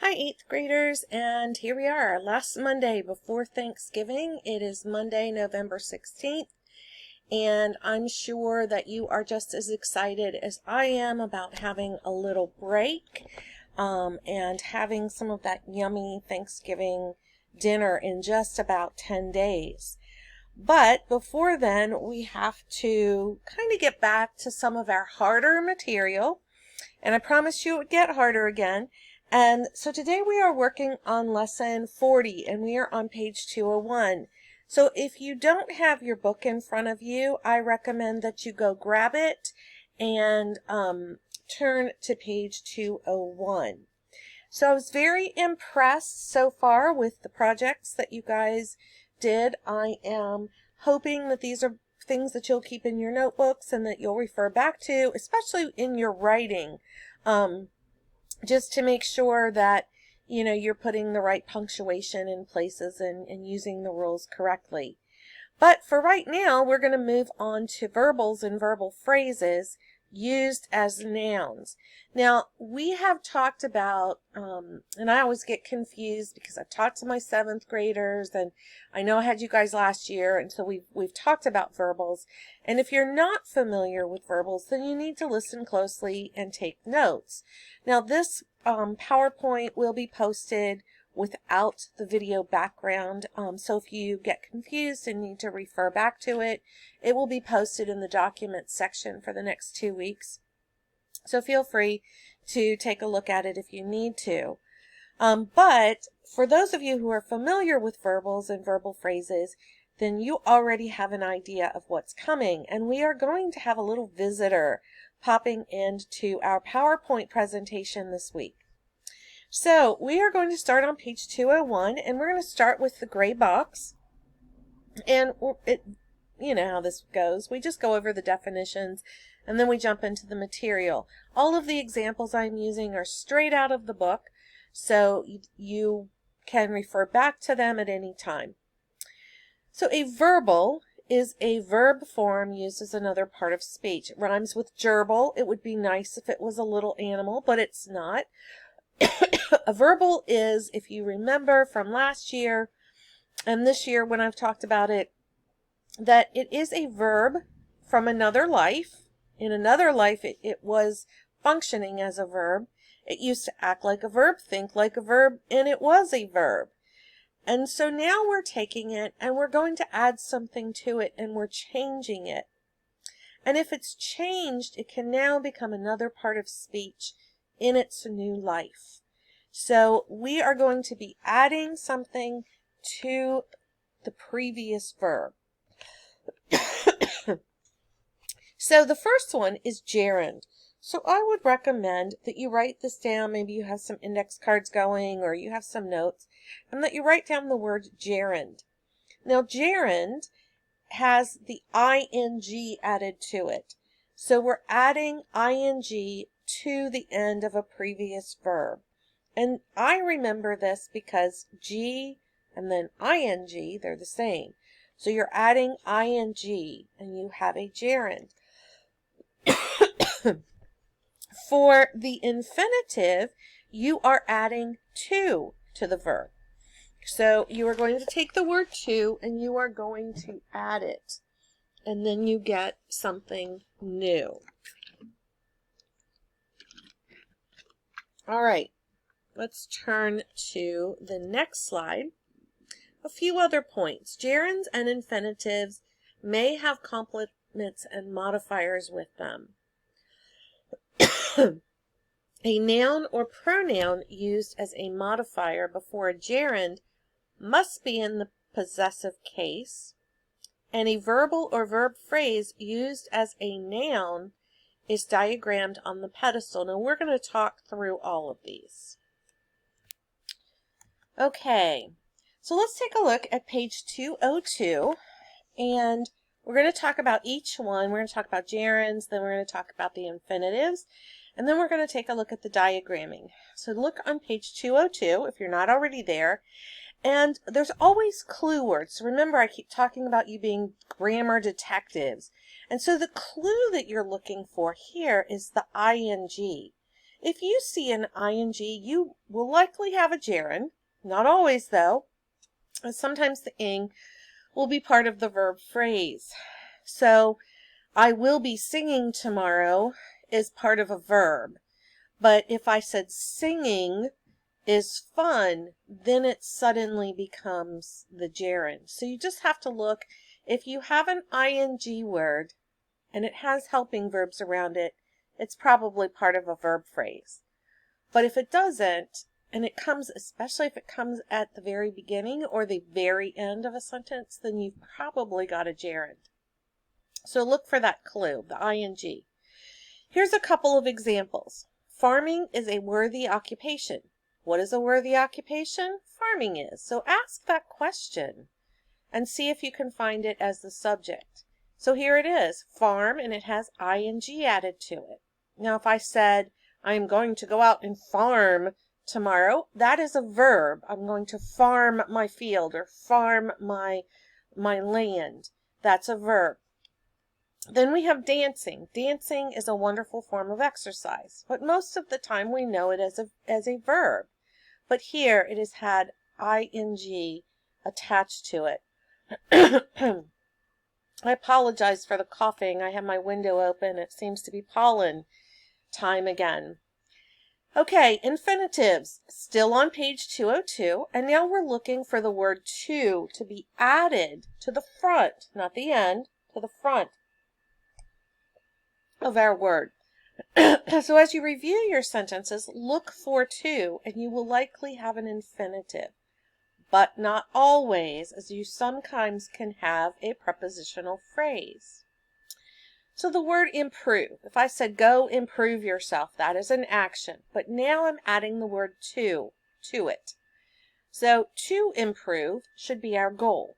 Hi, 8th graders, and here we are, last Monday before Thanksgiving. It is Monday, November 16th, and I'm sure that you are just as excited as I am about having a little break and having some of that yummy Thanksgiving dinner in just about 10 days. But before then, we have to kind of get back to some of our harder material, and I promised you it would get harder again. And so today we are working on lesson 40 and we are on page 201. So if you don't have your book in front of you, I recommend that you go grab it and turn to page 201. So I was very impressed so far with the projects that you guys did. I am hoping that these are things that you'll keep in your notebooks and that you'll refer back to, especially in your writing. Just to make sure that, you're putting the right punctuation in places and using the rules correctly. But for right now, we're going to move on to verbals and verbal phrases used as nouns. Now, we have talked about, and I always get confused because I've talked to my 7th graders, and I know I had you guys last year, and so we've talked about verbals. And if you're not familiar with verbals, then you need to listen closely and take notes. Now, this PowerPoint will be posted without the video background, so if you get confused and need to refer back to it, it will be posted in the documents section for the next 2 weeks. So feel free to take a look at it if you need to. But for those of you who are familiar with verbals and verbal phrases, then you already have an idea of what's coming, and we are going to have a little visitor popping into our PowerPoint presentation this week. So we are going to start on page 201, and we're going to start with the gray box. And you know how this goes. We just go over the definitions, and then we jump into the material. All of the examples I'm using are straight out of the book, so you can refer back to them at any time. So a verbal is a verb form used as another part of speech. It rhymes with gerbil. It would be nice if it was a little animal, but it's not. A verbal is, if you remember from last year and this year when I've talked about it, that it is a verb from another life. In another life, it was functioning as a verb. It used to act like a verb, think like a verb, and it was a verb. And so now we're taking it and we're going to add something to it, and we're changing it. And if it's changed, it can now become another part of speech in its new life. So we are going to be adding something to the previous verb. So the first one is gerund. So I would recommend that you write this down. Maybe you have some index cards going or you have some notes, and that you write down the word gerund. Now gerund has the ing added to it. So we're adding ing to the end of a previous verb. And I remember this because G and then ing, they're the same. So you're adding ing and you have a gerund. For the infinitive, you are adding to the verb. So you are going to take the word to and you are going to add it. And then you get something new. All right. Let's turn to the next slide. A few other points. Gerunds and infinitives may have complements and modifiers with them. A noun or pronoun used as a modifier before a gerund must be in the possessive case, and a verbal or verb phrase used as a noun is diagrammed on the pedestal. Now we're going to talk through all of these. Okay, so let's take a look at page 202, and we're going to talk about each one. We're going to talk about gerunds, then we're going to talk about the infinitives, and then we're going to take a look at the diagramming. So look on page 202 if you're not already there, and there's always clue words. So remember, I keep talking about you being grammar detectives, and so the clue that you're looking for here is the ing. If you see an ing, you will likely have a gerund. Not always, though. Sometimes the ing will be part of the verb phrase. So, I will be singing tomorrow is part of a verb. But if I said singing is fun, then it suddenly becomes the gerund. So you just have to look. If you have an ing word and it has helping verbs around it, it's probably part of a verb phrase. But if it doesn't, and it comes, especially if it comes at the very beginning or the very end of a sentence, then you've probably got a gerund. So look for that clue, the ing. Here's a couple of examples. Farming is a worthy occupation. What is a worthy occupation? Farming is. So ask that question and see if you can find it as the subject. So here it is, farm, and it has ing added to it. Now if I said, I am going to go out and farm tomorrow, that is a verb. I'm going to farm my field or farm my land. That's a verb. Then we have dancing. Dancing is a wonderful form of exercise, but most of the time we know it as a verb. But here it has had ing attached to it. I apologize for the coughing. I have my window open. It seems to be pollen time again. Okay, infinitives, still on page 202, and now we're looking for the word to be added to the front, not the end, to the front of our word. So as you review your sentences, look for to, and you will likely have an infinitive, but not always, as you sometimes can have a prepositional phrase. So the word improve, if I said go improve yourself, that is an action, but now I'm adding the word to it. So to improve should be our goal.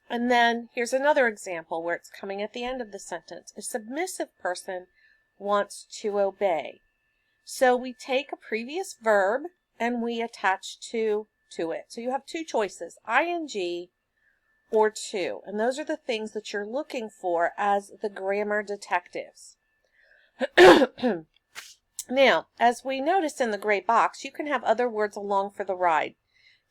And then here's another example where it's coming at the end of the sentence. A submissive person wants to obey. So we take a previous verb and we attach to it. So you have two choices, ing or to. And those are the things that you're looking for as the grammar detectives. Now, as we noticed in the gray box, you can have other words along for the ride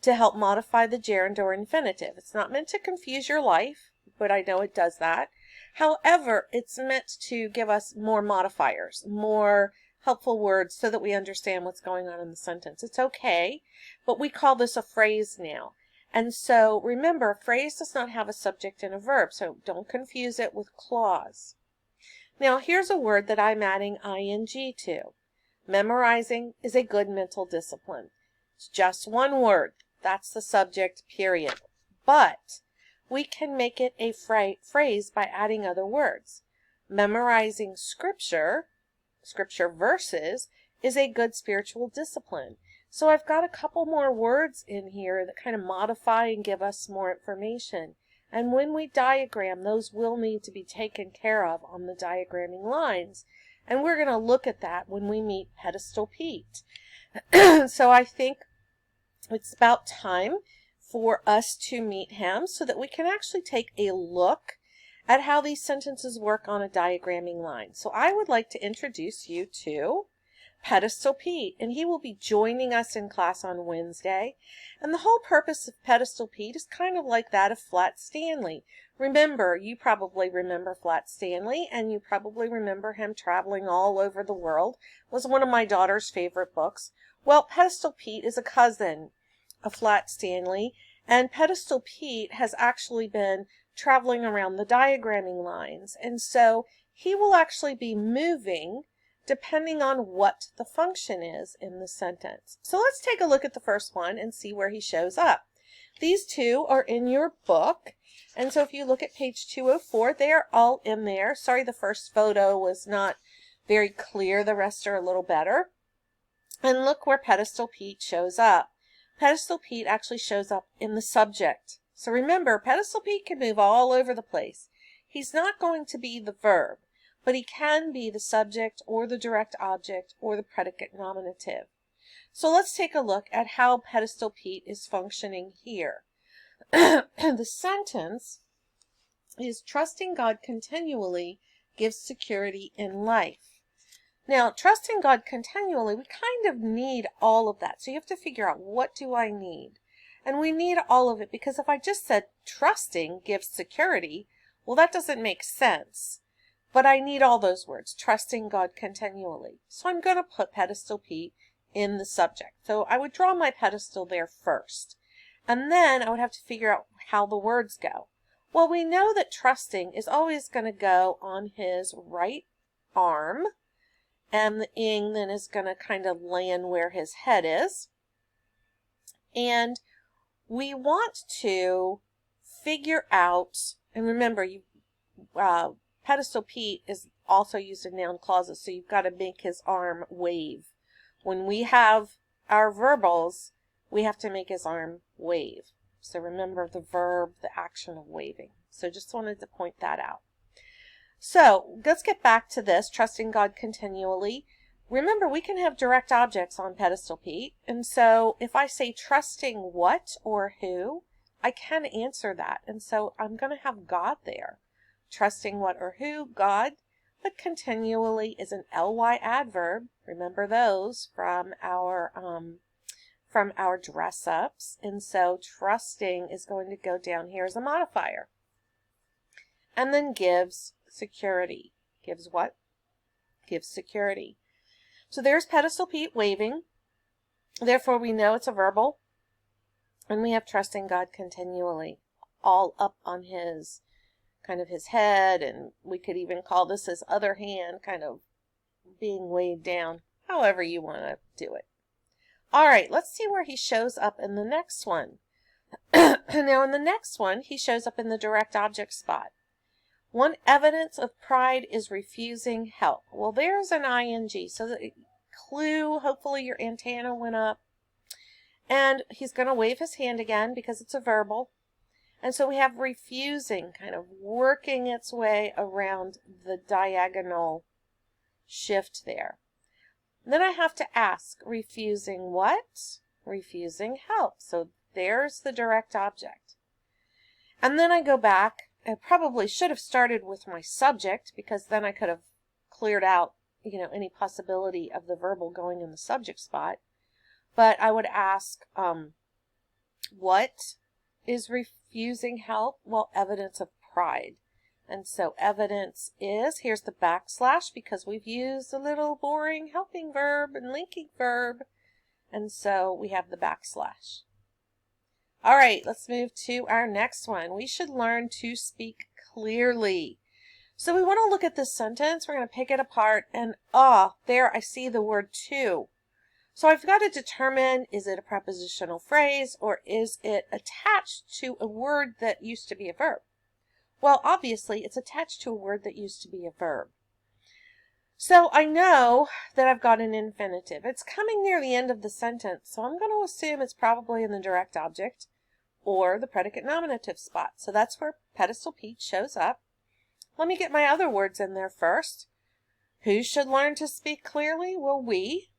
to help modify the gerund or infinitive. It's not meant to confuse your life, but I know it does that. However, it's meant to give us more modifiers, more helpful words so that we understand what's going on in the sentence. It's okay, but we call this a phrase now. And so remember, a phrase does not have a subject and a verb, so don't confuse it with clause. Now here's a word that I'm adding ing to. Memorizing is a good mental discipline. It's just one word. That's the subject, period. But we can make it a phrase by adding other words. Memorizing scripture verses, is a good spiritual discipline. So I've got a couple more words in here that kind of modify and give us more information. And when we diagram, those will need to be taken care of on the diagramming lines. And we're going to look at that when we meet Pedestal Pete. So I think it's about time for us to meet him so that we can actually take a look at how these sentences work on a diagramming line. So I would like to introduce you to Pedestal Pete, and he will be joining us in class on Wednesday. And the whole purpose of Pedestal Pete is kind of like that of Flat Stanley. Remember, you probably remember Flat Stanley, and you probably remember him traveling all over the world. It was one of my daughter's favorite books. Well, Pedestal Pete is a cousin of Flat Stanley, and Pedestal Pete has actually been traveling around the diagramming lines, and so he will actually be moving depending on what the function is in the sentence. So let's take a look at the first one and see where he shows up. These two are in your book, and so if you look at page 204, they are all in there. Sorry, the first photo was not very clear. The rest are a little better. And look where Pedestal Pete shows up. Pedestal Pete actually shows up in the subject. So remember, Pedestal Pete can move all over the place. He's not going to be the verb, but he can be the subject or the direct object or the predicate nominative. So let's take a look at how Pedestal Pete is functioning here. The sentence is trusting God continually gives security in life. Now, trusting God continually, we kind of need all of that. So you have to figure out, what do I need? And we need all of it, because if I just said trusting gives security, well, that doesn't make sense. But I need all those words, trusting God continually. So I'm going to put pedestal Pete in the subject. So I would draw my pedestal there first. And then I would have to figure out how the words go. Well, we know that trusting is always going to go on his right arm. And the ing then is going to kind of land where his head is. And we want to figure out, and remember, pedestal Pete is also used in noun clauses, so you've got to make his arm wave. When we have our verbals, we have to make his arm wave. So remember the verb, the action of waving. So just wanted to point that out. So let's get back to this, trusting God continually. Remember, we can have direct objects on pedestal Pete. And so if I say trusting what or who, I can answer that. And so I'm going to have God there. Trusting what or who, God. But continually is an ly adverb. Remember those from our dress ups. And so trusting is going to go down here as a modifier. And then gives security. Gives what? Gives security. So there's pedestal Pete waving. Therefore, we know it's a verbal. And we have trusting God continually, all up on his, kind of his head. And we could even call this his other hand, kind of being weighed down, however you want to do it. All right, let's see where he shows up in the next one. Now, in the next one, he shows up in the direct object spot. One evidence of pride is refusing help. Well, there's an ing, so the clue, hopefully your antenna went up. And he's going to wave his hand again because it's a verbal. And so we have refusing kind of working its way around the diagonal shift there. And then I have to ask, refusing what? Refusing help. So there's the direct object. And then I go back. I probably should have started with my subject, because then I could have cleared out, any possibility of the verbal going in the subject spot. But I would ask, what is refusing help? Well, evidence of pride. And so evidence is, here's the backslash, because we've used a little boring helping verb and linking verb. And so we have the backslash. All right, let's move to our next one. We should learn to speak clearly. So we want to look at this sentence. We're going to pick it apart. And there I see the word to. So I've got to determine, is it a prepositional phrase or is it attached to a word that used to be a verb? Well, obviously it's attached to a word that used to be a verb. So I know that I've got an infinitive. It's coming near the end of the sentence, so I'm going to assume it's probably in the direct object or the predicate nominative spot. So that's where pedestal Pete shows up. Let me get my other words in there first. Who should learn to speak clearly? Well, we.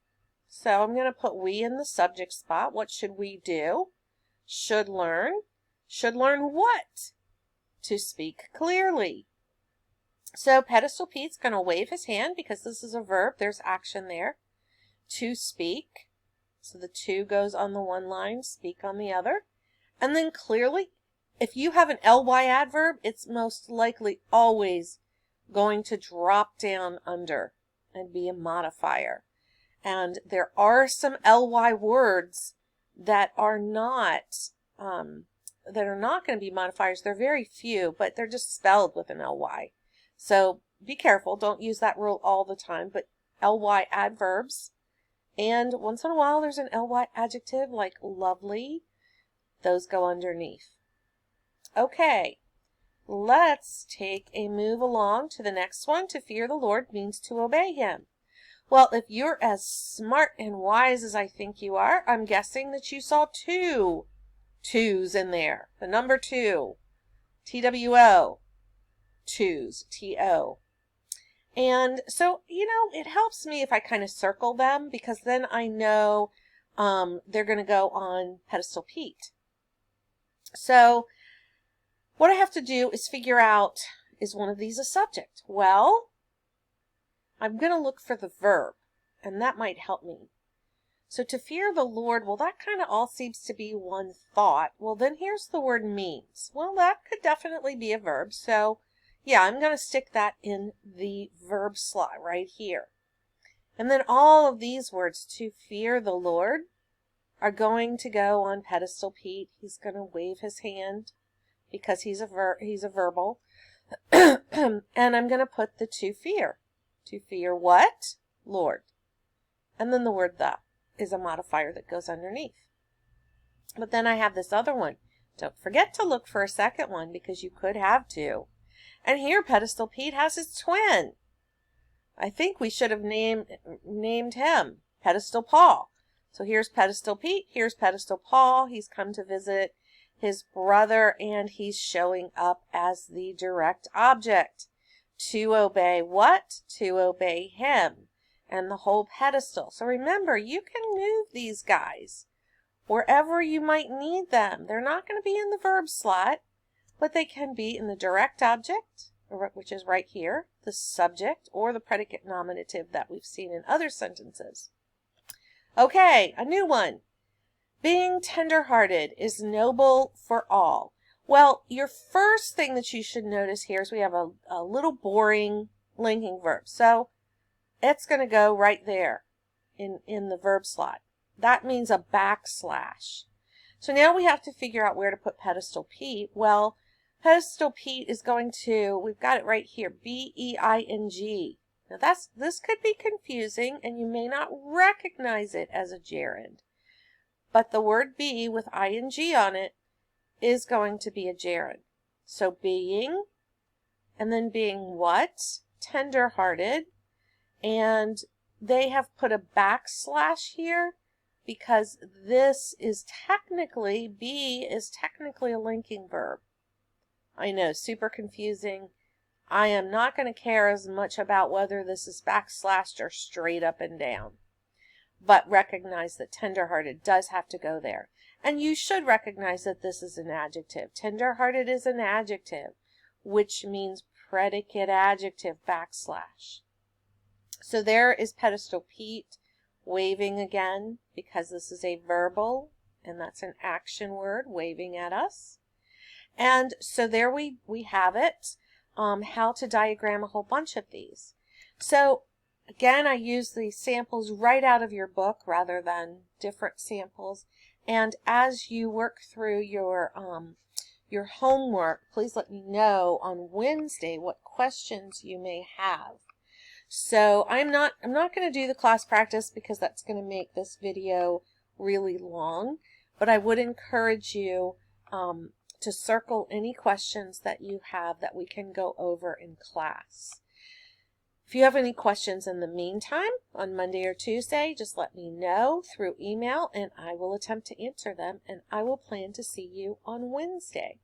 So I'm going to put we in the subject spot. What should we do? Should learn. Should learn what? To speak clearly. So pedestal Pete's going to wave his hand because this is a verb. There's action there. To speak. So the to goes on the one line, speak on the other. And then clearly, if you have an ly adverb, it's most likely always going to drop down under and be a modifier. And there are some ly words that are not going to be modifiers. They're very few, but they're just spelled with an ly. So be careful. Don't use that rule all the time. But ly adverbs, and once in a while there's an ly adjective like lovely. Those go underneath. Okay, let's take a move along to the next one. To fear the Lord means to obey him. Well, if you're as smart and wise as I think you are, I'm guessing that you saw two twos in there. The number 2, TWO. Twos, T-O. And so, it helps me if I kind of circle them, because then I know they're going to go on pedestal Pete. So what I have to do is figure out, is one of these a subject? Well, I'm going to look for the verb, and that might help me. So to fear the Lord, well, that kind of all seems to be one thought. Well, then here's the word means. Well, that could definitely be a verb. So yeah, I'm going to stick that in the verb slot right here. And then all of these words, to fear the Lord, are going to go on Pedestal Pete. He's going to wave his hand because he's a verbal. And I'm going to put the to fear. To fear what? Lord. And then the word the is a modifier that goes underneath. But then I have this other one. Don't forget to look for a second one because you could have two. And here Pedestal Pete has his twin. I think we should have named him Pedestal Paul. So here's Pedestal Pete, here's Pedestal Paul. He's come to visit his brother and he's showing up as the direct object. To obey what? To obey him. And the whole pedestal. So remember, you can move these guys wherever you might need them. They're not going to be in the verb slot, but they can be in the direct object, which is right here, the subject, or the predicate nominative that we've seen in other sentences. Okay, a new one. Being tender-hearted is noble for all. Well, your first thing that you should notice here is we have a little boring linking verb. So it's going to go right there in the verb slot. That means a backslash. So now we have to figure out where to put Pedestal Pete. Well, Pedestal Pete is going to, we've got it right here, B-E-I-N-G. Now this could be confusing and you may not recognize it as a gerund. But the word be with ing on it is going to be a gerund. So being, and then being what? Tender-hearted. And they have put a backslash here because this is technically, be is technically a linking verb. I know, super confusing. I am not going to care as much about whether this is backslashed or straight up and down. But recognize that tender-hearted does have to go there. And you should recognize that this is an adjective. Tender-hearted is an adjective, which means predicate adjective backslash. So there is Pedestal Pete waving again because this is a verbal and that's an action word, waving at us. And so there we have it, how to diagram a whole bunch of these. So again, I use the samples right out of your book rather than different samples. And as you work through your homework, please let me know on Wednesday what questions you may have. So I'm not going to do the class practice because that's going to make this video really long, but I would encourage you to circle any questions that you have that we can go over in class. If you have any questions in the meantime on Monday or Tuesday, just let me know through email and I will attempt to answer them, and I will plan to see you on Wednesday.